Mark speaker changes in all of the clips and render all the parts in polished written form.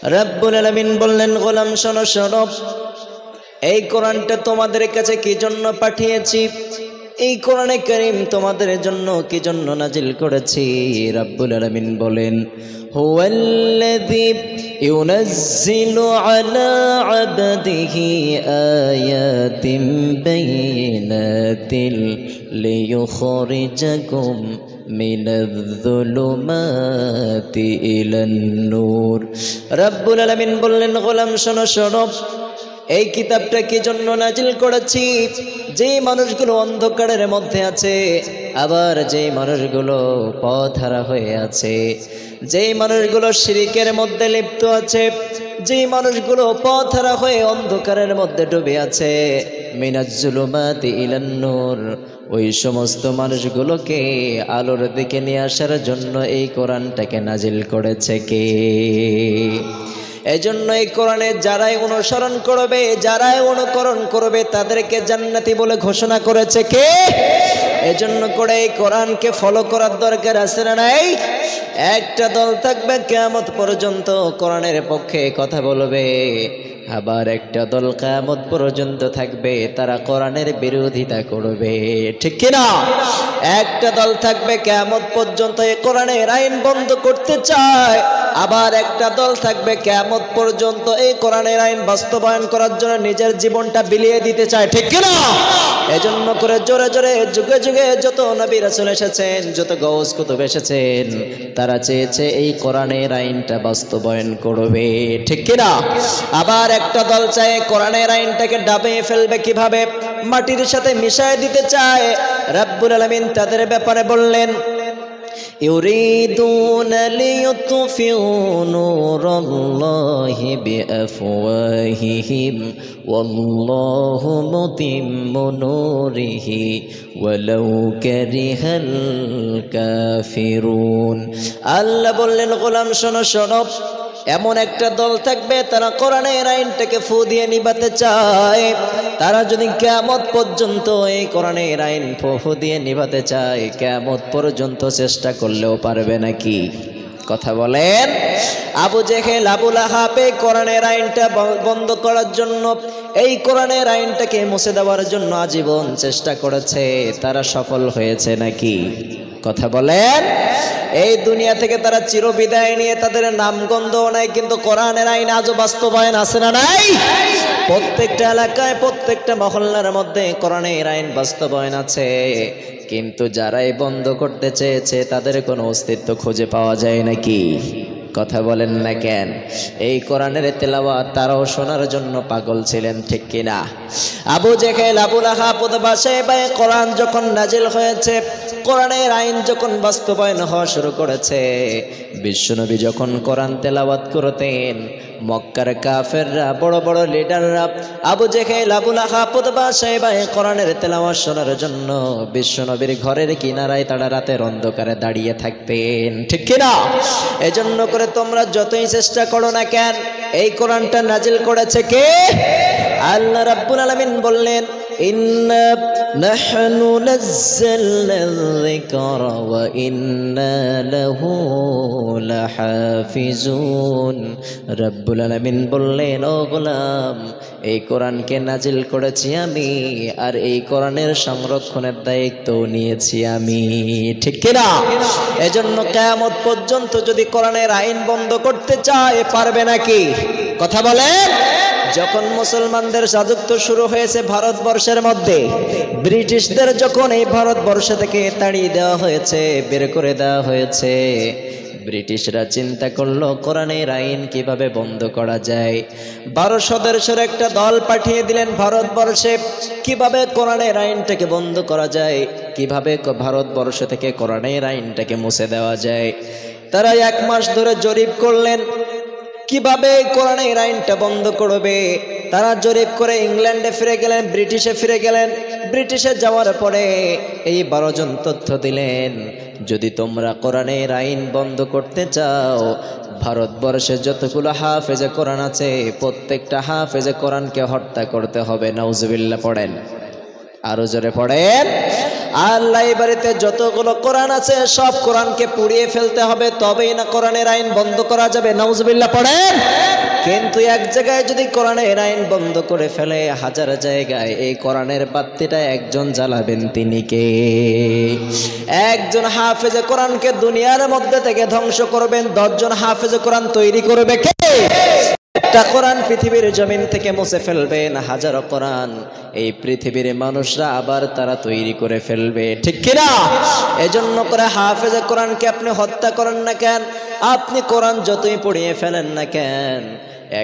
Speaker 1: রব্বুল আলামিন বললেন, গোলাম শোনো শোনো, এই কোরআনটা তোমাদের কাছে কি জন্য পাঠিয়েছি, এই কোরআনে কারীম তোমাদের জন্য কি জন্য নাজিল করেছি। রব্বুল আলামিন বলেন, হুয়াল্লাযী ইউনাজ্জিলু আলা আবদিহি আয়াতিন বাইনাতিল লিয়ুখরিজাকুম মিনায-যুলুমাতি ইলান-নূর। রব্বুল আলামিন বললেন, গোলাম শোনো শোনো, এই কিতাবটা কি জন্য নাজিল করেছি, যে মানুষগুলো অন্ধকারের মধ্যে আছে, আবার যে মানুষগুলো পথহারা হয়ে আছে, যেই মানুষগুলো শিরকের মধ্যে লিপ্ত আছে, যেই মানুষগুলো পথহারা হয়ে অন্ধকারের মধ্যে ডুবে আছে, মিনাজ-জুলুমাতি ইলান-নূর, ওই সমস্ত মানুষগুলোকে আলোর দিকে নিয়ে আসার জন্য এই কোরআনটাকে নাজিল করেছে কে? এজন্য এই কোরআনে যারাই অনুসরণ করবে, যারাই অনুকরণ করবে, তাদেরকে জান্নাতি বলে ঘোষণা করেছে কে? এজন্য করে এই কোরআনকে ফলো করার দরকার আছে না নাই? একটা দল থাকবে কিয়ামত পর্যন্ত কোরআনের পক্ষে কথা বলবে, আবার একটা দল কিয়ামত পর্যন্ত থাকবে তারা কোরআনের বিরোধিতা করবে, ঠিক কি না? একটা দল থাকবে কিয়ামত পর্যন্ত এই কোরআনের আইন বন্ধ করতে চায়, আবার একটা দল থাকবে কিয়ামত পর্যন্ত এই কোরআনের আইন বাস্তবায়ন করার জন্য নিজের জীবনটা বিলিয়ে দিতে চায়, ঠিক কি না? এজন্য করে জোরে জোরে যুগে যুগে যত নবী রাসূল এসেছেন, যত গাউস কুতুব এসেছেন, তারা চেয়েছে এই কোরআনের আইনটা বাস্তবায়ন করবে, ঠিক কি না? আবার একটা দল চায় কোরআনের আইনটাকে ডাবিয়ে ফেলবে, কিভাবে? মাটির সাথে মিশিয়ে দিতে চায়। রব্বুল আলামিন তাদের ব্যাপারে বললেন, ইউরিদুনা লিইউতফিউ নূরাল্লাহি বিআফওয়াহিহিম ওয়াল্লাহু মুতিম্মু নূরিহি ওয়ালাউ কারিহাল কাফিরুন। আল্লাহ বললেন, গোলাম শোনো শোনো, এমন একটা দল থাকবে তারা কোরআনের আইনটাকে ফু দিয়ে নিভাতে চায়। তারা যদি কিয়ামত পর্যন্ত এই কোরআনের আইন ফু দিয়ে নিভাতে চায়, কিয়ামত পর্যন্ত চেষ্টা করলেও পারবে নাকি? কথা বলেন। আবু জেহেল, আবু লাহাব এই কোরআনের আইনটা বন্ধ করার জন্য, এই কোরআনের আইনটাকে মুছে দেওয়ার জন্য আজীবন চেষ্টা করেছে, তারা সফল হয়েছে নাকি? কথা বলেন। এই দুনিয়া থেকে তারা চিরবিদায় নিয়ে তাদের নামগন্ধও নাই, কিন্তু কোরআনের আইন আজও বাস্তবায়ন আছে না নাই? প্রত্যেকটা এলাকায়, প্রত্যেকটা মহল্লার মধ্যে কোরআনের আইন বাস্তবায়ন আছে, কিন্তু যারাই বন্ধ করতে চেয়েছে তাদের কোনো অস্তিত্ব খুঁজে পাওয়া যায় নাকি? কথা বলেন না কেন? এই কোরআনের তেলাওয়াত তারাও শোনার জন্য পাগল ছিলেন, ঠিক কিনা? আবু জেহেল, আবু লাহাব বাসায় কোরআন যখন নাজিল হয়েছে, কোরআনের আইন যখন বাস্তবায়ন হওয়া শুরু করেছে, বিশ্বনবী যখন কোরআন তেলাওয়াত করতেন, মক্কার কাফেররা, বড় বড় লিডাররা আবু জেহেল, আবু লাহাব বাসায় কোরআনের তেলাওয়াত শোনার জন্য বিশ্বনবীর ঘরের কিনারায় তারা রাতের অন্ধকারে দাঁড়িয়ে থাকতেন, ঠিক কিনা? এজন্য করে তোমরা যতই চেষ্টা করো না কেন, এই কোরআনটা নাজিল করেছে কে? আল্লাহ রাব্বুল আলামিন বললেন, ইন্না নাহনু নাযালনা যিকরা ওয়া ইন্না লাহু লাহাফিজুন। রাব্বুল আলামিন বললেন, ও গোলাম, এই কোরআনকে নাজিল করেছি আমি, আর এই কোরআনের সংরক্ষণের দায়িত্ব নিয়েছি আমি, ঠিক কিনা? এজন্য কিয়ামত পর্যন্ত যদি কোরআনের আইন বন্ধ করতে চায়, পারবে নাকি? কথা বলেন। যখন মুসলমানদের রাজত্ব শুরু হয়েছে ভারতবর্ষের মধ্যে, ব্রিটিশদের যখন এই ভারতবর্ষ থেকে তাড়িয়ে দেওয়া হয়েছে, বের করে দেওয়া হয়েছে, ব্রিটিশরা চিন্তা করলো কোরআনের আইন কিভাবে বন্ধ করা যায়। 12 সদস্যের একটা দল পাঠিয়ে দিলেন ভারতবর্ষে, কিভাবে কোরআনের আইনটাকে বন্ধ করা যায়, কিভাবে ভারতবর্ষ থেকে কোরআনের আইনটাকে মুছে দেওয়া যায়। তারা 1 মাস ধরে জরিপ করলেন কিভাবে কোরআনের আইনটা বন্ধ করবে। তারা জরিপ করে ইংল্যান্ডে ফিরে গেলেন, ব্রিটিশে ফিরে গেলেন। ব্রিটিশে যাওয়ার পরে এই 12 জন তথ্য দিলেন, যদি তোমরা কোরআনের আইন বন্ধ করতে চাও, ভারতবর্ষে যতগুলো হাফেজে কোরআন আছে, প্রত্যেকটা হাফেজে কোরআনকে হত্যা করতে হবে। নাউজুবিল্লাহ পড়েন, আরো জোরে পড়েন। আর লাইব্রেরিতে যতগুলো কোরআন আছে সব কোরআনকে পুড়িয়ে ফেলতে হবে, তবেই না কোরআনের আইন বন্ধ করা যাবে। নাউজুবিল্লাহ পড়েন। কিন্তু এক জায়গায় যদি কোরআনের আইন বন্ধ করে ফেলে, হাজার জায়গায় এই কোরআনের বাতিটা একজন জ্বালাবেন, তিনি কে? একজন হাফেজে কোরআনকে দুনিয়ার মধ্যে থেকে ধ্বংস করবেন, 10 জন হাফেজে কোরআন তৈরি করবে কে? একটা কোরআন পৃথিবীর জমিন থেকে মুছে ফেলবেন, হাজারো কোরআন এই পৃথিবীর মানুষরা আবার তারা তৈরি করে ফেলবে, ঠিক কিনা? এজন্য করে হাফেজে কোরআনকে আপনি হত্যা করেন না কেন, আপনি কোরআন যতই পড়িয়ে ফেলেন না কেন,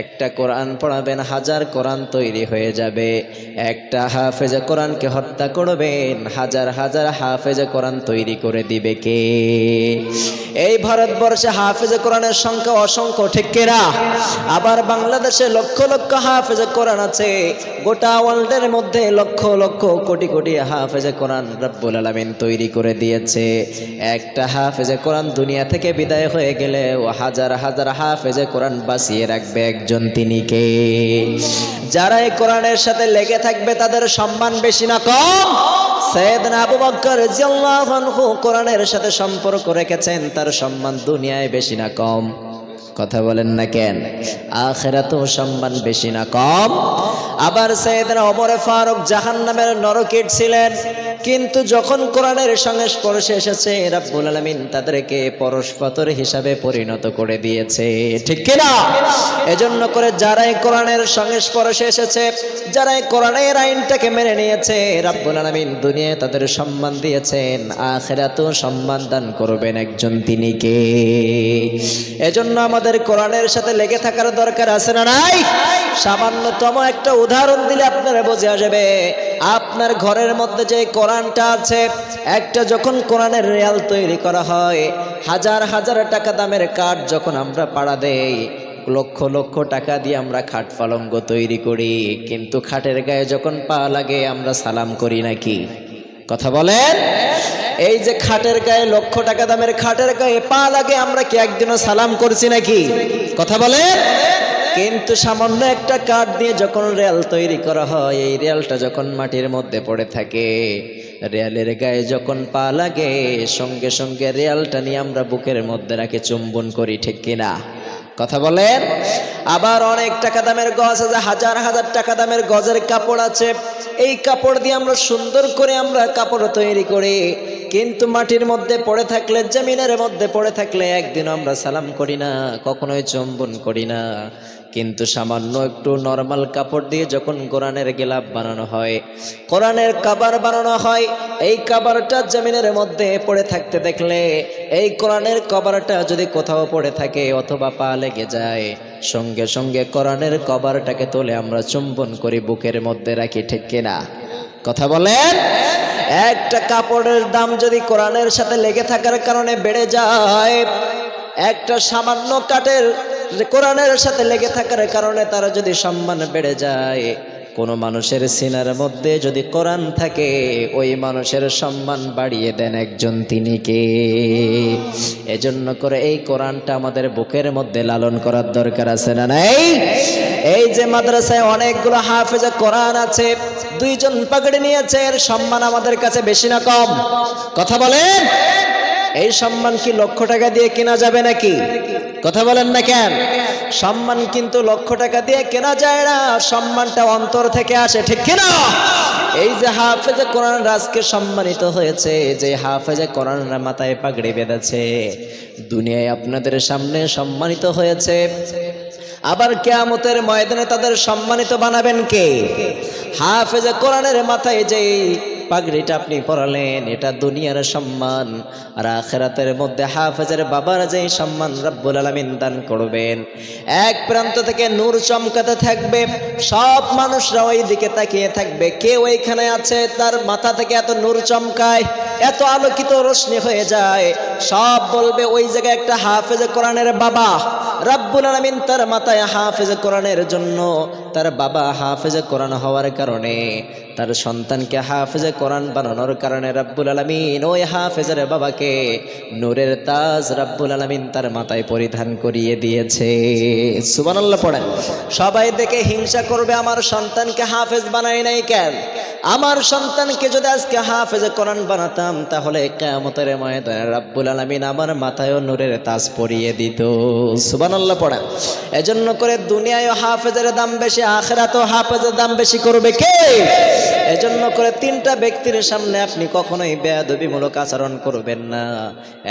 Speaker 1: একটা কোরআন পড়াবেন, হাজার কোরআন তৈরি হয়ে যাবে। একটা হাফেজে কোরআনকে হত্যা করবেন, হাজার হাজার হাফেজে কোরআন তৈরি করে দিবে কে? এই ভারতবর্ষে হাফেজে কোরআনের সংখ্যা অসংখ্য, ঠিক কিনা? আবার বাংলাদেশে লক্ষ লক্ষ হাফেজে কোরআন আছে, গোটা ওয়ার্ল্ডের মধ্যে লক্ষ লক্ষ কোটি কোটি হাফেজে কোরআন রব্বুল আলামিন তৈরি করে দিয়েছে। একটা হাফেজে কোরআন দুনিয়া থেকে বিদায় হয়ে গেলে ও হাজার হাজার হাফেজে কোরআন বাঁচিয়ে রাখবে একজন, তিনি কে? যারা এই কোরআনের সাথে লেগে থাকবে তাদের সম্মান বেশি না কম? সাইয়েদনা আবু বকর রাদিয়াল্লাহু আনহু কোরআনের সাথে সম্পর্ক রেখেছেন, তার সম্মান দুনিয়ায় বেশি না কম? কথা বলেন না কেন? আখিরাতেও সম্মান বেশি না কম? আবার সাইয়েদনা ওমর ফারুক জাহান্নামের নরকিট ছিলেন, কিন্তু যখন কোরআনের সংস্পর্শে এসেছে রব্বুল আলামিন তাদেরকে পরশপাথর হিসাবে পরিণত করে দিয়েছে, ঠিক কিনা? এজন্য করে যারা এই কোরআনের সংস্পর্শে এসেছে, যারা এই কোরআনের আইনটাকে মেনে নিয়েছে, রব্বুল আলামিন দুনিয়ায় তাদের সম্মান দিয়েছেন, আখিরাতেও সম্মান দান করবেন একজন, তিনি কে? এজন্য আমাদের কোরআনের সাথে লেগে থাকার দরকার আছে না নাই? সামান্যতম একটা উদাহরণ দিলে আপনারা বোঝা যাবে। আপনার ঘরের মধ্যে যে কোরআনটা আছে, একটা যখন কোরআনের রিয়াল তৈরি করা হয়, হাজার হাজার টাকা দামের কাঠ যখন আমরা পাড়া দেই, লক্ষ লক্ষ টাকা দিয়ে আমরা খাট পালঙ্গ তৈরি করি, কিন্তু খাটের গায়ে যখন পা লাগে আমরা সালাম করি নাকি? কথা বলেন। এই যে খাটের গায়ে, লক্ষ টাকা দামের খাটের গায়ে পা লাগে, আমরা কি একদিনও সালাম করছি নাকি? কথা বলেন। কিন্তু সামান্য একটা কাঠ দিয়ে যখন রেল তৈরি করা হয়, এই রেলটা যখন মাটির মধ্যে পড়ে থাকে, রেলের গায়ে যখন পা লাগে, সঙ্গে সঙ্গে রেলটা নিয়ে আমরা বুকের মধ্যে রাখে চুম্বন করি, ঠিক কিনা? কথা বলেন। আবার অনেক টাকা দামের গজ আছে, হাজার হাজার টাকা দামের গজের কাপড় আছে, এই কাপড় দিয়ে আমরা সুন্দর করে আমরা কাপড় তৈরি করি, কিন্তু মাটির মধ্যে পড়ে থাকলে, জমিনের মধ্যে পড়ে থাকলে একদিন আমরা সালাম করি না, কখনোই চুম্বন করি না। কিন্তু সামান্য একটু নরমাল কাপড় দিয়ে যখন কোরআনের গিলাফ বানানো হয়, কোরআনের কাবার বানানো হয়, এই কাবারটা জমিনের মধ্যে পড়ে থাকতে দেখলে, এই কোরআনের কভারটা যদি কোথাও পড়ে থাকে অথবা পা লেগে যায়, সঙ্গে সঙ্গে কোরআনের কভারটাকে তুলে আমরা চুম্বন করি, বুকের মধ্যে রাখি, ঠিক কিনা? কথা বলেন। একটা কাপড়ের দাম যদি কোরআনের সাথে লেগে থাকার কারণে বেড়ে যায়, একটা সামান্য কাঠের কোরআনের সাথে লেগে থাকার কারণে তারা যদি সম্মান বেড়ে যায়, কোনো মানুষের সিনার মধ্যে যদি কোরআন থাকে, ওই মানুষের সম্মান বাড়িয়ে দেন একজন, তিনি কে? এজন্য করে এই কোরআনটা আমাদের বুকের মধ্যে লালন করার দরকার আছে না নাই? এই যে মাদ্রাসায় অনেকগুলো হাফেজে কোরআন আছে, 2 জন পাগড়ি নিয়েছে, এর সম্মান আমাদের কাছে বেশি না কম? কথা বলেন। এই সম্মান কি লক্ষ টাকা দিয়ে কেনা যাবে নাকি? কথা বলেন না কেন? সম্মান কিন্তু লক্ষ টাকা দিয়ে কেনা যায় না, সম্মানটা অন্তর থেকে আসে, ঠিক কিনা? এই যে হাফেজে কোরআন আজকে সম্মানিত হয়েছে, যে হাফেজে কোরআন মাথায় পাগড়ি বেঁধেছে, দুনিয়ায় আপনাদের সামনে সম্মানিত হয়েছে, আবার কিয়ামতের ময়দানে তাদের সম্মানিত বানাবেন কে? হাফেজে কোরআনের মাথায় যে পাগড়িটা আপনি পরালেন, এটা দুনিয়ার সম্মান, আর আখিরাতের মধ্যে হাফেজের বাবার যে সম্মান রব্বুল আলামিন দান করবেন, এক প্রান্ত থেকে নূর চমকাতে থাকবে, সব মানুষরা ওই দিকে তাকিয়ে থাকবে, কে ওইখানে আছে, তার মাথা থেকে এত নূর চমকায়, এত আলোকিত রোশনি হয়ে যায়, সব বলবে ওই জায়গায় একটা হাফেজে কোরআনের বাবা। রব্বুল আলামিন তার মাথায় হাফেজে কোরআনের জন্য, তার বাবা হাফেজে কোরআন হওয়ার কারণে তার সন্তানকে হাফেজে কোরআন বানানোর কারণে রব্বুল আলামিন ওই হাফেজের বাবাকে নূরের তাজ রব্বুল আলামিন তার মাথায় পরিধান করিয়ে দিয়েছে। সুবহানাল্লাহ পড়েন। সবাই দেখে হিংসা করবে, আমার সন্তানকে হাফেজ বানাই নাই কেন? আমার সন্তানকে যদি আজকে হাফেজে কোরআন বানাতাম তাহলে কিয়ামতের ময়দানে রব্বুল আলামিন আমার মাথায়ও নূরের তাজ পরিয়ে দিত। সুবহানাল্লাহ পড়েন। এজন্য করে দুনিয়ায় হাফেজের দাম বেশি, আখিরাতেও হাফেজের দাম বেশি করবে কে? এজন্য করে তিনটা ব্যক্তির সামনে আপনি কখনোই বেয়াদবিমূলক আচরণ করবেন না।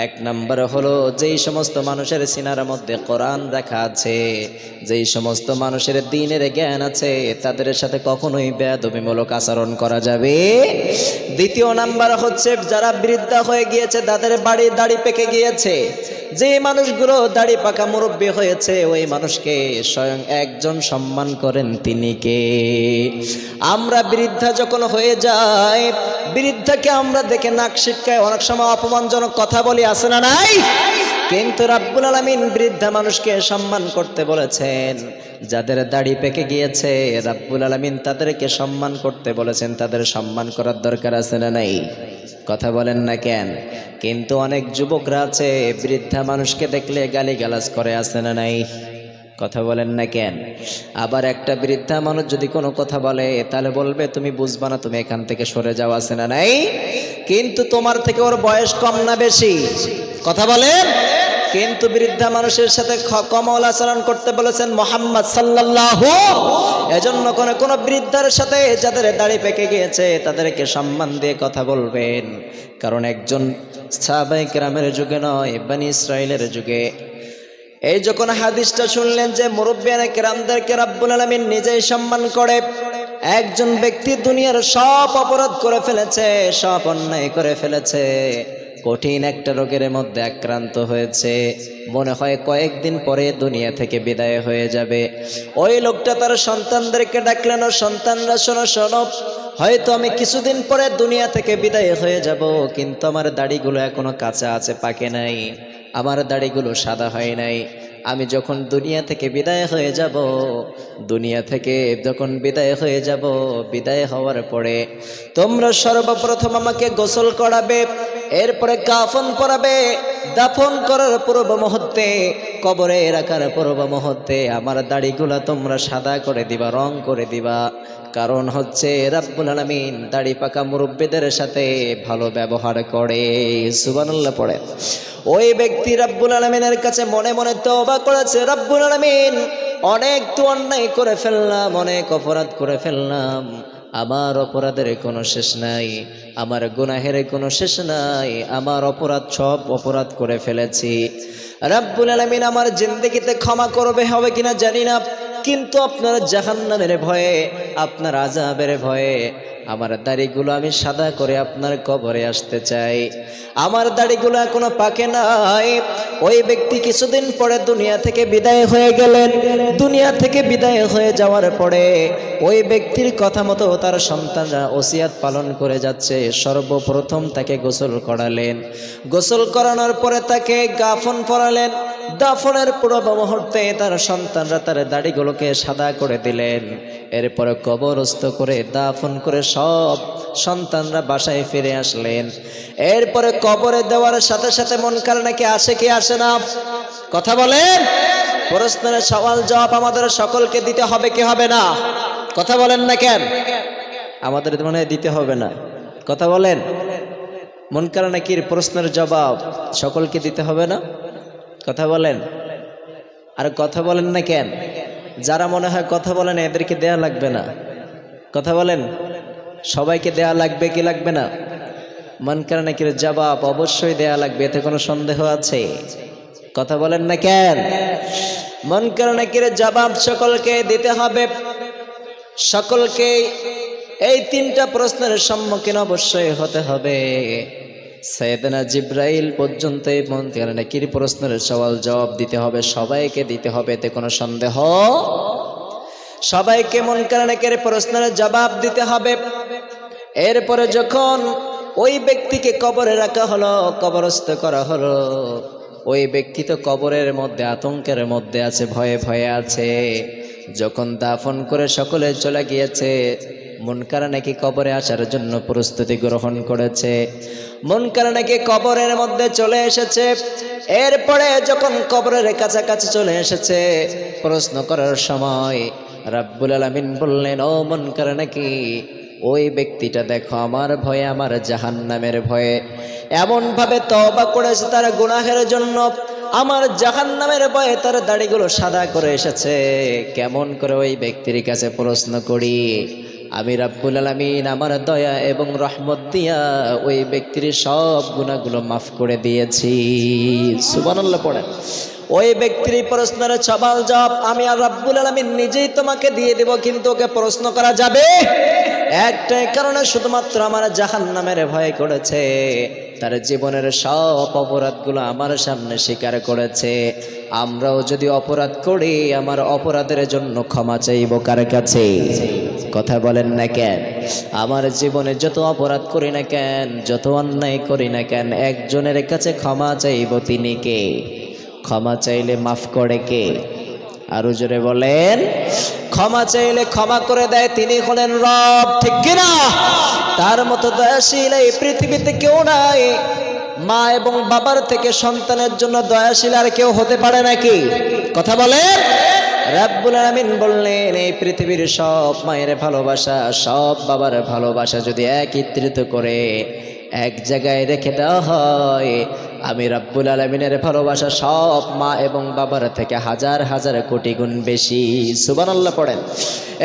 Speaker 1: এক নম্বর হলো যেই সমস্ত মানুষের সিনার মধ্যে কোরআন রাখা আছে, যেই সমস্ত মানুষের দ্বীনের জ্ঞান আছে, তাদের সাথে কখনোই বেয়াদবিমূলক আচরণ করা যাবে। দ্বিতীয় নাম্বার হচ্ছে যারা বৃদ্ধা হয়ে গিয়েছে, তাদের দাড়ি পেকে গিয়েছে, যে মানুষগুলো দাড়ি পাকা মুরব্বী হয়েছে, ওই মানুষকে স্বয়ং একজন সম্মান করেন, তিনি কে? আমরা বৃদ্ধা যখন হয়ে যায়, বৃদ্ধাকে আমরা দেখে নাক সিটকায় অনেক সময় অপমানজনক কথা বলি, আছে না নাই? কিন্তু রব্বুল আলামিন বৃদ্ধা মানুষকে সম্মান করতে বলেছেন। যাদের দাড়ি পেকে গিয়েছে রব্বুল আলামিন তাদেরকে সম্মান করতে বলেছেন, তাদের সম্মান করার দরকার আছে না নাই? কথা বলেন না কেন? কিন্তু অনেক যুবকরা আছে বৃদ্ধা মানুষকে দেখলে গালিগালাজ করে, আছে না নাই? কথা বলেন না কেন? আবার একটা বৃদ্ধা মানুষ যদি কোনো কথা বলে তাহলে বলবে তুমি বুঝবা না, তুমি এখান থেকে সরে যাও, আছে না নাই? কিন্তু তোমার থেকে ওর বয়স কম না বেশি? কথা বলেন। কিন্তু বৃদ্ধা মানুষের সাথে কমল আচরণ করতে বলেছেন মুহাম্মদ সাল্লাল্লাহু। এজন্য কোন বৃদ্ধার সাথে যাদের দাড়ি পেকে গিয়েছে তাদেরকে সম্মান দিয়ে কথা বলবেন। কারণ একজন সাহাবায়ে কেরামের যুগে নয়, বনি ইসরাইলের যুগে এই যখন হাদিসটা শুনলেন যে মুরব্বিয়ানে কেরামদেরকে রব্বুল আলামিন নিজেই সম্মান করে, একজন ব্যক্তি দুনিয়ার সব অপরাধ করে ফেলেছে, সব অন্যায় করে ফেলেছে, কঠিন একটা রোগের মধ্যে আক্রান্ত হয়েছে, মনে হয় কয়েকদিন পরে দুনিয়া থেকে বিদায় হয়ে যাবে। ওই লোকটা তার সন্তানদেরকে ডাকলেন, ও সন্তানরা শোনো শোনো, হয়তো আমি কিছুদিন পরে দুনিয়া থেকে বিদায় হয়ে যাব, কিন্তু আমার দাড়িগুলো এখনো কাঁচা আছে, পাকে নাই, আমার দাড়িগুলো সাদা হয় নাই। আমি যখন দুনিয়া থেকে বিদায় হয়ে যাব, দুনিয়া থেকে যখন বিদায় হয়ে যাব, বিদায় হওয়ার পরে তোমরা সর্বপ্রথম আমাকে গোসল করাবে, এরপরে কাফন পরাবে, দাফন করার পূর্ব মুহূর্তে, কবরে রাখার পূর্ব মুহূর্তে আমার দাড়িগুলা তোমরা সাদা করে দিবা, রং করে দিবা। কারণ হচ্ছে রব্বুল আলামিন দাড়ি পাকা মুরব্বীদের সাথে ভালো ব্যবহার করে। সুবহানাল্লাহ পড়ে। ওই ব্যক্তি রব্বুল আলামিনের কাছে মনে মনে তওবা করেছে, রব্বুল আলামিন অনেক তো অন্যায় করে ফেললাম, অনেক অপরাধ করে ফেললাম, আমার অপরাধের কোনো শেষ নাই, আমার গুনাহের কোনো শেষ নাই, আমার অপরাধ সব অপরাধ করে ফেলেছি। রব্বুল আলামিন আমার জিন্দেগিতে ক্ষমা করবে হবে কিনা জানি না, কিন্তু আপনার জাহান্নামের ভয়ে, আপনার আযাবের ভয়ে আমার দাড়িগুলো আমি সাদা করে আপনার কবরে আসতে চাই। আমার দাড়িগুলো এখনো পাকে নাই। ওই ব্যক্তি কিছুদিন পরে দুনিয়া থেকে বিদায় হয়ে গেলেন। দুনিয়া থেকে বিদায় হয়ে যাওয়ার পরে ওই ব্যক্তির কথা মতো তার সন্তানরা ওসিয়াত পালন করে যাচ্ছে। সর্বপ্রথম তাকে গোসল করালেন, গোসল করানোর পরে তাকে কাফন পরালেন, দাফনের পূর্ব মুহূর্তে তার সন্তানরা তার দাড়িগুলোকে সাদা করে দিলেন। এরপরে কবরস্থ করে দাফন করে সব সন্তানরা বাসায় ফিরে আসলেন। এরপরে কবরে দেওয়ার সাথে সাথে মুনকার নাকি আসে কি আসে না? কথা বলেন। প্রশ্নের সওয়াল জবাব আমাদের সকলকে দিতে হবে কি হবে না? কথা বলেন না কেন? আমাদের মনে হয় দিতে হবে না। কথা বলেন। মুনকার নাকির প্রশ্নের জবাব সকলকে দিতে হবে না? কথা বলেন। আর কথা বলেন না কেন? যারা মনে হয় কথা বলেন এদেরকে দেয়া লাগবে না। কথা বলেন। সবাইকে দেয়া লাগবে কি লাগবে না? মুনকার নাকির জবাব অবশ্যই দেয়া লাগবে, এতে কোনো সন্দেহ আছে? কথা বলেন না কেন? মুনকার নাকির জবাব সকলকে দিতে হবে। সকলকে এই তিনটা প্রশ্নের সম্মুখীন অবশ্যই হতে হবে। সাইয়েদনা জিব্রাইল পর্যন্ত মুনকার নাকির প্রশ্নের সওয়াল জবাব দিতে হবে, সবাইকে দিতে হবে, এতে কোনো সন্দেহ? সবাইকে মুনকার নাকির প্রশ্নের জবাব দিতে হবে। এরপরে যখন ওই ব্যক্তিকে কবরে রাখা হলো, কবরস্থ করা হলো, ওই ব্যক্তি তো কবরের মধ্যে আতঙ্কের মধ্যে আছে, ভয়ে ভয়ে আছে। যখন দাফন করে সকলে চলে গিয়েছে, মুনকার নাকি কবরে আসার জন্য প্রস্তুতি গ্রহণ করেছে, মুনকার নাকি কবরের মধ্যে চলে এসেছে। এরপরে যখন কবরের কাছাকাছি চলে এসেছে, প্রশ্ন করার সময় রাব্বুল আলামিন বললেন, ও মুনকার নাকি, ওই ব্যক্তিটা দেখো আমার ভয়ে, আমার জাহান্নামের ভয়ে এমনভাবে তওবা করেছে তার গুনাহের জন্য, আমার জাহান্নামের ভয়ে তার দাড়িগুলো সাদা করে এসেছে। কেমন করে ওই ব্যক্তির কাছে প্রশ্ন করি? আমি রাব্বুল আলামিন আমার দয়া এবং রহমত দিয়া ওই ব্যক্তির সব গুনাহগুলো মাফ করে দিয়েছি। সুবহানাল্লাহ পড়েন। ওই ব্যক্তির প্রশ্নের সওয়াল জবাব আমি আর রাব্বুল আলামিন নিজেই তোমাকে দিয়ে দেব, কিন্তু ওকে প্রশ্ন করা যাবে একটাই কারণে, শুধুমাত্র আমার জাহান্নামের ভয় করেছে, তার জীবনের সব অপরাধগুলো আমার সামনে স্বীকার করেছে। আমরাও যদি অপরাধ করি, আমার অপরাধের জন্য ক্ষমা চাইব কার কাছে? কথা বলেন না কেন? আমার জীবনে যত অপরাধ করি না কেন, যত অন্যায় করি না কেন, একজনের কাছে ক্ষমা চাইব, তিনি কে? ক্ষমা চাইলে মাফ করে কে? আরো জোরে বলেন। ক্ষমা চাইলে ক্ষমা করে দেয়, তিনি হলেন রব, ঠিক কিনা? তার মতো দয়াশীল এই পৃথিবীতে কেউ নাই। মা এবং বাবার থেকে সন্তানের জন্য দয়াশীল আর কেউ হতে পারে নাকি? কথা বলেন। রাব্বুল আলামিন বললেন, এই পৃথিবীর সব মায়ের ভালোবাসা, সব বাবার ভালোবাসা যদি একত্রিত করে এক জায়গায় রেখে দেওয়া হয়, আমি রাব্বুল আলামিনের ভালোবাসা সব মা এবং বাবার থেকে হাজার হাজার কোটি গুণ বেশি। সুবহানাল্লাহ পড়েন।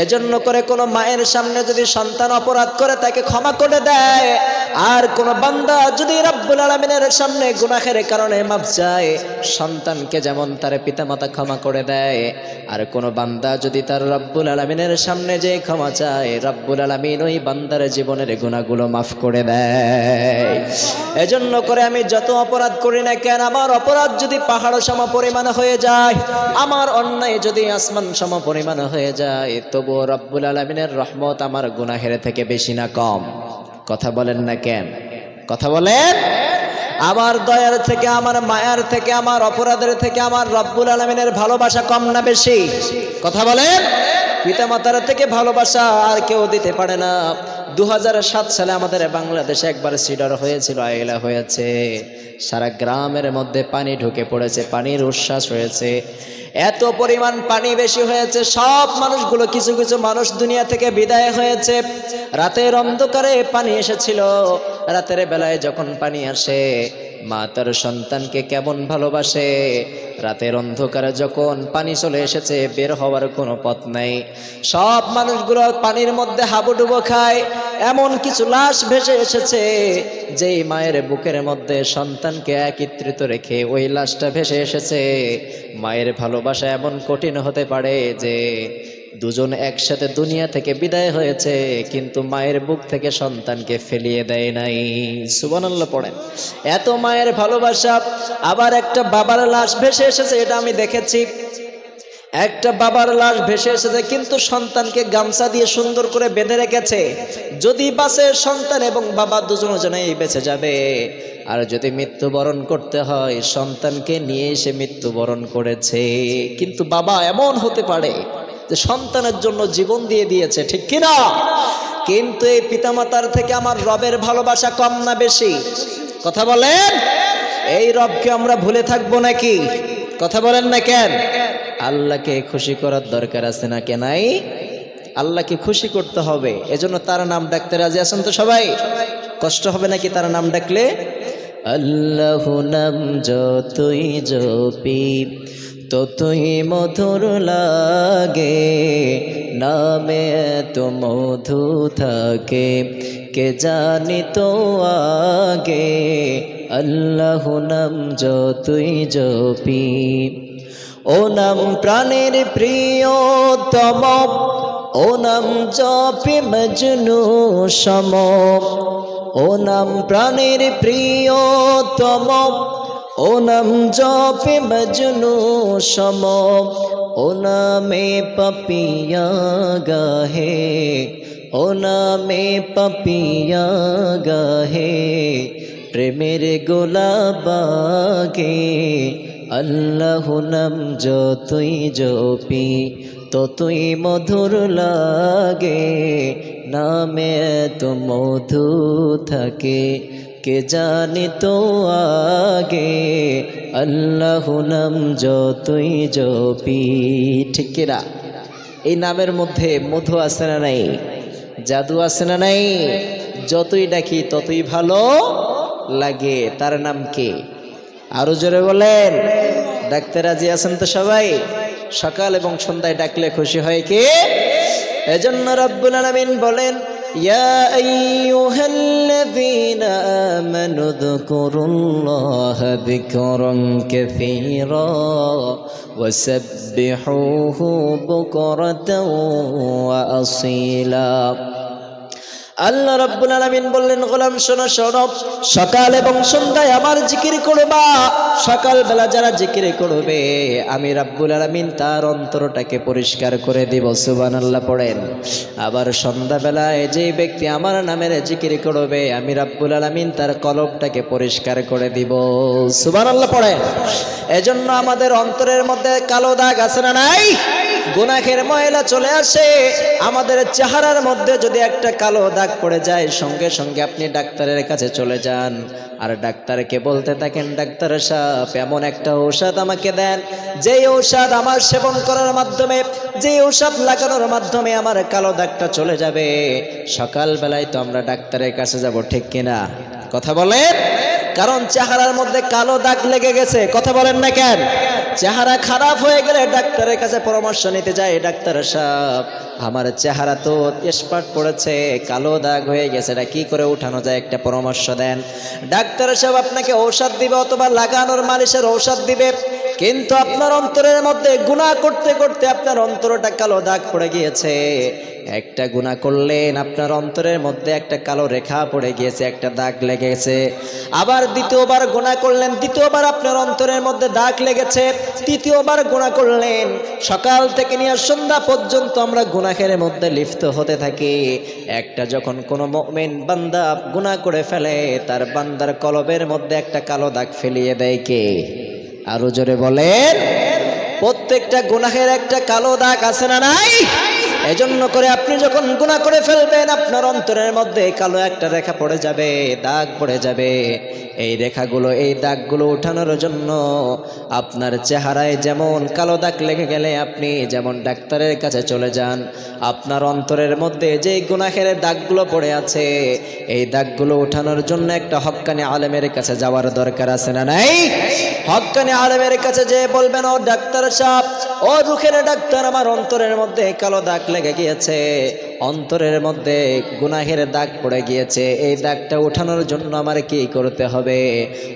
Speaker 1: এজন্য করে কোনো মায়ের সামনে যদি সন্তান অপরাধ করে তাকে ক্ষমা করে দেয়, আর কোনো বান্দা যদি রাব্বুল আলামিনের সামনে গুনাহের কারণে মাফ চায়, সন্তানকে যেমন তার পিতামাতা ক্ষমা করে দেয়, আর কোনো বান্দা যদি তার রাব্বুল আলামিনের সামনে যে ক্ষমা চায়, রাব্বুল আলামিন ওই বান্দার জীবনের গুনাহগুলো মাফ করে দেয়। এজন্য করে আমি যত অপরাধ করি না কেন, আমার অপরাধ যদি পাহাড় সম পরিমাণ হয়ে যায়, আমার অন্যায় যদি আসমান সম পরিমাণ হয়ে যায়, তবুও রাব্বুল আলামিনের রহমত আমার গুনাহের থেকে বেশি না কম? কথা বলেন না কেন? কথা বলেন। আমার দয়ার থেকে, আমার মায়ার থেকে, আমার অপরাধের থেকে আমার রাব্বুল আলামিনের ভালোবাসা কম না বেশি? কথা বলেন। পিতামাতার থেকে ভালোবাসা আর কেউ দিতে পারে না। 2007 সালে আমাদের বাংলাদেশে একবার সিডর হয়েছিল, আইলা হয়েছে, সারা গ্রামের মধ্যে পানি ঢুকে পড়েছে, পানির উচ্ছ্বাস হয়েছে, এত পরিমাণ পানি বেশি হয়েছে, সব মানুষগুলো, কিছু কিছু মানুষ দুনিয়া থেকে বিদায় হয়েছে। রাতের অন্ধকারে পানি এসেছিল, রাতের বেলায় যখন পানি আসে, মা তার সন্তানকে কেমন ভালোবাসে। রাতের অন্ধকারে যখন পানি চলে এসেছে, বের হওয়ার কোনো পথ নাই, সব মানুষগুলো পানির মধ্যে হাবুডুবো খায়। এমন কিছু লাশ ভেসে এসেছে, যেই মায়ের বুকের মধ্যে সন্তানকে একত্রিত রেখে ওই লাশটা ভেসে এসেছে। মায়ের ভালোবাসা এমন কঠিন হতে পারে যে দুজন একসাথে দুনিয়া থেকে বিদায় হয়েছে, কিন্তু মায়ের বুক থেকে সন্তানকে ফেলিয়ে দেয় নাই। সুবহানাল্লাহ পড়েন। এত মায়ের ভালোবাসা। আবার একটা বাবার লাশ ভেসে এসেছে, এটা আমি দেখেছি। একটা বাবার লাশ ভেসে এসেছে, কিন্তু সন্তানকে গামছা দিয়ে সুন্দর করে বেঁধে রেখেছে। যদি বাঁচে সন্তান এবং বাবা দুজনেই বেঁচে যাবে, আর যদি মৃত্যুবরণ করতে হয়, সন্তানকে নিয়ে এসে মৃত্যুবরণ করেছে। কিন্তু বাবা এমন হতে পারে যে সন্তানের জন্য জীবন দিয়ে দিয়েছে, ঠিক কিনা? কিন্তু এই পিতামাতার থেকে আমার রবের ভালোবাসা কম না বেশি? কথা বলেন। এই রবকে আমরা ভুলে থাকবো নাকি? কথা বলেন না কেন? আল্লাহকে খুশি করার দরকার আছে না কে নাই? আল্লাহকে খুশি করতে হবে, এজন্য তার নাম ডাকতে রাজি আছেন তো সবাই? কষ্ট হবে নাকি তার নাম ডাকলে? আল্লাহ নাম যতই জপি ততই মধুর লাগে, নামে এত মধু থাকে কে জানি তো আগে। আল্লাহ নাম যতই জপি, ও নাম প্রাণের প্রিয়তম, ও নাম জপি মজনু সম, ও নাম প্রাণের প্রিয়তম, ও নাম জপে মজনু সম, ও নামে পাপিয়া গাহে, ও নামে পাপিয়া গাহে, প্রেমের গোলাবাগে। আল্লাহ নাম যতই জপি ততই মধুর লাগে, নামে তো মধু থাকে, কে জানি তো আগে, আল্লাহ নাম যতই জপি। ঠিক কিনা? এই নামের মধ্যে মধু আছে না নাই? জাদু আছে না নাই? যতই ডাকি ততই ভালো লাগে। তার নাম কি? আরো জোরে বলেন। ডাকতে রাজি আছেন তো সবাই? সকাল এবং সন্ধ্যায় ডাকলে খুশি হয় কে? এজন্য রব্বুল আলামিন বলেন, ইয়া আইয়ুহাল্লাযীনা আমানু যকুরুল্লাহা যিকরান কাসীরা ওয়াসাব্বিহুহু বুকরাতাও ওয়া আসীলা। আল্লাহ রাব্বুল আলামিন বললেন, গোলাম শোনো শোনো, সকাল এবং সন্ধ্যায় আমার জিকির করবা। সকালবেলা যারা জিকির করবে আমি রাব্বুল আলামিন তার অন্তরটাকে পরিষ্কার করে দিব। সুবহানাল্লাহ পড়েন। আবার সন্ধ্যাবেলায় যে ব্যক্তি আমার নামের জিকির করবে আমি রাব্বুল আলামিন তার কলবটাকে পরিষ্কার করে দিব। সুবহানাল্লাহ পড়েন। এজন্য আমাদের অন্তরের মধ্যে কালো দাগ আছে না নাই? গুনাহের ময়লা চলে আসে আমাদের চেহারার মধ্যে। যদি একটা কালো দাগ পড়ে যায় সঙ্গে সঙ্গে আপনি ডাক্তারের কাছে চলে যান, আর ডাক্তারকে বলতে থাকেন, ডাক্তার সাহেব এমন একটা ঔষধ আমাকে দেন, যেই ঔষধ আমার সেবন করার মাধ্যমে, যেই ঔষধ লাগানোর মাধ্যমে আমার কালো দাগটা চলে যাবে। সকালবেলায় তো আমরা ডাক্তারের কাছে যাব, ঠিক কিনা? কথা বলেন। কারণ চেহারার মধ্যে কালো দাগ লেগে গেছে। কথা বলেন না কেন? চেহারা খারাপ হয়ে গেলে ডাক্তারের কাছে পরামর্শ নিতে যায়, ডাক্তার সাহেব আমার চেহারা তো স্পট পড়েছে, কালো দাগ হয়ে গেছে, এটা কি করে উঠানো যায়, একটা পরামর্শ দেন। ডাক্তার সাহেব আপনাকে ঔষধ দিবে অথবা লাগানোর মালিশের ঔষধ দিবে, কিন্তু আপনার অন্তরের মধ্যে গুনাহ করতে করতে আপনার অন্তরটা কালো দাগ পড়ে গিয়েছে। একটা গুনাহ করলেন, আপনার অন্তরের মধ্যে একটা কালো রেখা পড়ে গিয়েছে, একটা দাগ লেগেছে। আবার দ্বিতীয়বার গুনাহ করলেন, দ্বিতীয়বার আপনার অন্তরের মধ্যে দাগ লেগেছে। তৃতীয়বার গুনাহ করলেন। সকাল থেকে নিয়ে সন্ধ্যা পর্যন্ত আমরা গুনাহের মধ্যে লিপ্ত হতে থাকি। একটা যখন কোনো মুমিন বান্দা গুনাহ করে ফেলে, তার বান্দার কলবের মধ্যে একটা কালো দাগ ফেলিয়ে দেয় কে? আরো জোরে বলেন। প্রত্যেকটা গুনাহের একটা কালো দাগ আছে না নাই? এজন্য করে আপনি যখন গুনাহ করে ফেলবেন আপনার অন্তরের মধ্যে কালো একটা রেখা পড়ে যাবে, দাগ পড়ে যাবে। এই রেখাগুলো, এই দাগগুলো উঠানোর জন্য আপনার চেহারায় যেমন কালো দাগ লেগে গেলে আপনি যেমন ডাক্তারের কাছে চলে যান, আপনার অন্তরের মধ্যে যে গুনাহের দাগগুলো পড়ে আছে এই দাগগুলো উঠানোর জন্য একটা হক্কানি আলেমের কাছে যাওয়ার দরকার আছে না নাই? হক্কানি আলেমের কাছে যে বলবেন, ও ডাক্তার সাহেব, ও রুখের ডাক্তার, আমার অন্তরের মধ্যে কালো দাগ লেগে গিয়েছে, অন্তরের মধ্যে গুনাহের দাগ পড়ে গিয়েছে, এই দাগটা উঠানোর জন্য আমার কি করতে হবে?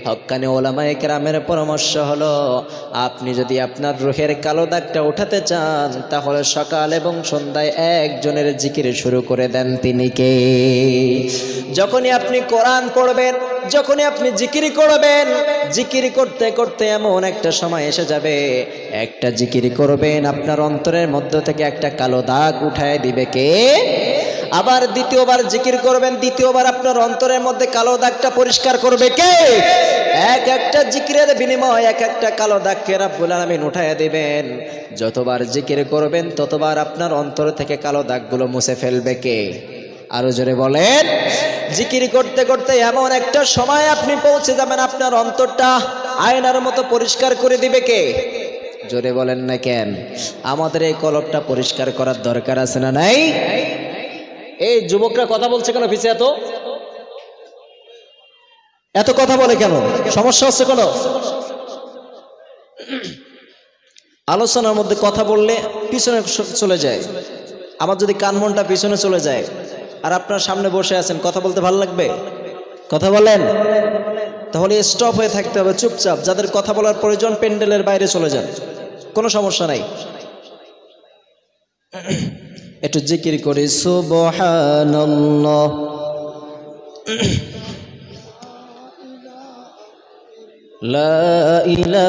Speaker 1: হক্কানি ওলামায়ে কেরামের পরামর্শ হলো, আপনি যদি আপনার রুহের কালো দাগটা উঠাতে চান তাহলে সকাল এবং সন্ধ্যায় একজনের জিকির শুরু করে দেন। তিনি কে? যখনই আপনি কোরআন পড়বেন, যখনই আপনি জিকির করবেন, জিকির করতে করতে এমন একটা সময় এসে যাবে, একটা জিকির করবেন আপনার অন্তরের মধ্য থেকে একটা কালো দাগ উঠায় দিবে কে? আবার দ্বিতীয়বার জিকির করবেন, দ্বিতীয়বার আপনার অন্তরের মধ্যে কালো দাগটা পরিষ্কার করবে কে? এক একটা জিকিরের বিনিময়ে এক একটা কালো দাগকে রাব্বুল আলামিন উঠায় দিবেন। যতবার জিকির করবেন ততবার আপনার অন্তর থেকে কালো দাগগুলো মুছে ফেলবে কে? আরো জোরে বলেন। জিকির করতে করতে এমন একটা সময় আপনি পৌঁছে যাবেন আপনার অন্তরটা আয়নার মতো পরিষ্কার করে দিবে কে? জোরে বলেন না কেন? আমাদের এই কলবটা পরিষ্কার করার দরকার আছে না নাই? এই যুবকরা কথা বলছে কেন? পিছে এত কথা বলে কেন? সমস্যা হচ্ছে কোনো? আলোচনার মধ্যে কথা বললে পিছনে চলে যায়। আমার যদি কান মনটা পিছনে চলে যায় আর আপনার সামনে বসে আছেন, কথা বলতে ভালো লাগবে? কথা বলেন। তাহলে স্টপ হয়ে থাকতে হবে, চুপচাপ। যাদের কথা বলার প্রয়োজন প্যান্ডেলের বাইরে চলে যান, কোনো সমস্যা নাই। একটু জিকির করি, সুবহানাল্লাহ। লা ইলাহা